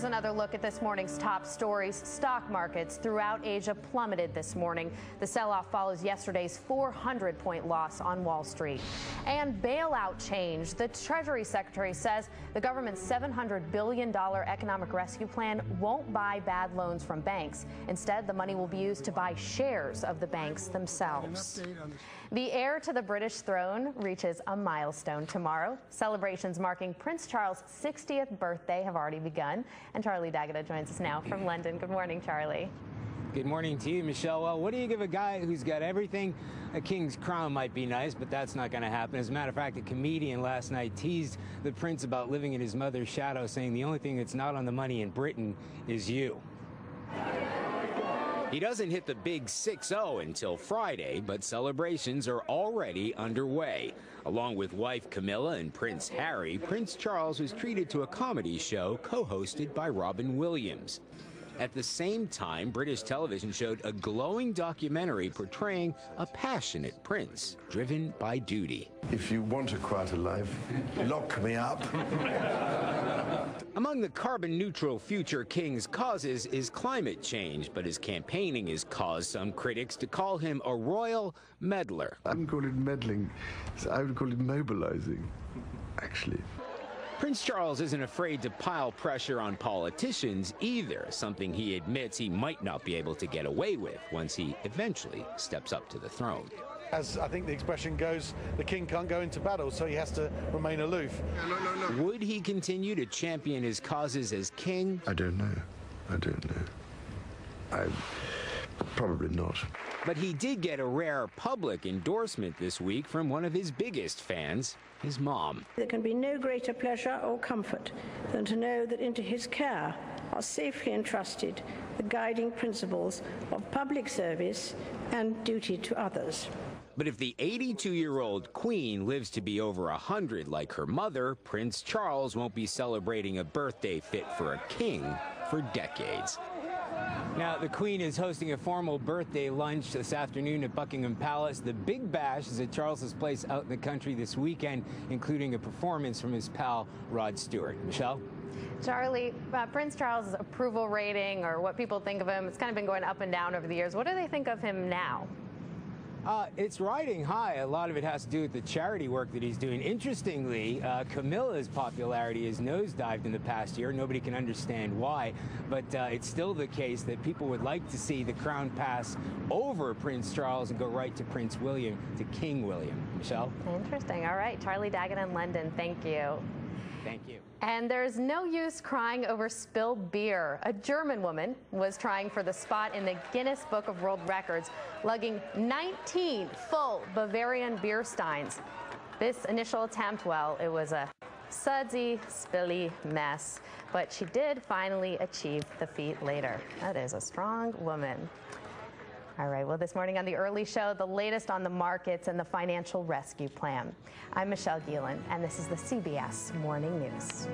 Here's another look at this morning's top stories. Stock markets throughout Asia plummeted this morning. The sell-off follows yesterday's 400-point loss on Wall Street. And bailout change. The Treasury Secretary says the government's $700 billion economic rescue plan won't buy bad loans from banks. Instead, the money will be used to buy shares of the banks themselves. The heir to the British throne reaches a milestone tomorrow. Celebrations marking Prince Charles' 60th birthday have already begun. And Charlie D'Agata joins us now from London. Good morning, Charlie. Good morning to you, Michelle. Well, what do you give a guy who's got everything? A king's crown might be nice, but that's not going to happen. As a matter of fact, a comedian last night teased the prince about living in his mother's shadow, saying the only thing that's not on the money in Britain is you. He doesn't hit the big 6-0 until Friday, but celebrations are already underway. Along with wife Camilla and Prince Harry, Prince Charles was treated to a comedy show co-hosted by Robin Williams. At the same time, British television showed a glowing documentary portraying a passionate prince, driven by duty. If you want a quieter life, lock me up. Among the carbon-neutral future king's causes is climate change, but his campaigning has caused some critics to call him a royal meddler. I wouldn't call it meddling, I would call it mobilizing, actually. Prince Charles isn't afraid to pile pressure on politicians either, something he admits he might not be able to get away with once he eventually steps up to the throne. As I think the expression goes, the king can't go into battle, so he has to remain aloof. No. Would he continue to champion his causes as king? I don't know. Probably not. But he did get a rare public endorsement this week from one of his biggest fans, his mom. There can be no greater pleasure or comfort than to know that into his care are safely entrusted the guiding principles of public service and duty to others. But if the 82-year-old queen lives to be over 100 like her mother, Prince Charles won't be celebrating a birthday fit for a king for decades. Now, the Queen is hosting a formal birthday lunch this afternoon at Buckingham Palace. The Big Bash is at Charles's place out in the country this weekend, including a performance from his pal, Rod Stewart. Michelle? Charlie, Prince Charles' approval rating, or what people think of him, it's kind of been going up and down over the years. What do they think of him now? It's riding high. A lot of it has to do with the charity work that he's doing. Interestingly, Camilla's popularity has nosedived in the past year. Nobody can understand why, but it's still the case that people would like to see the crown pass over Prince Charles and go right to Prince William, to King William. Michelle? Interesting. All right. Charlie D'Agata in London. Thank you. Thank you. And there's no use crying over spilled beer. A German woman was trying for the spot in the Guinness Book of World Records, lugging 19 full Bavarian beer steins. This initial attempt, well, it was a sudsy, spilly mess, but she did finally achieve the feat later. That is a strong woman. All right, well, this morning on the Early Show, the latest on the markets and the financial rescue plan. I'm Michelle Gielan, and this is the CBS Morning News.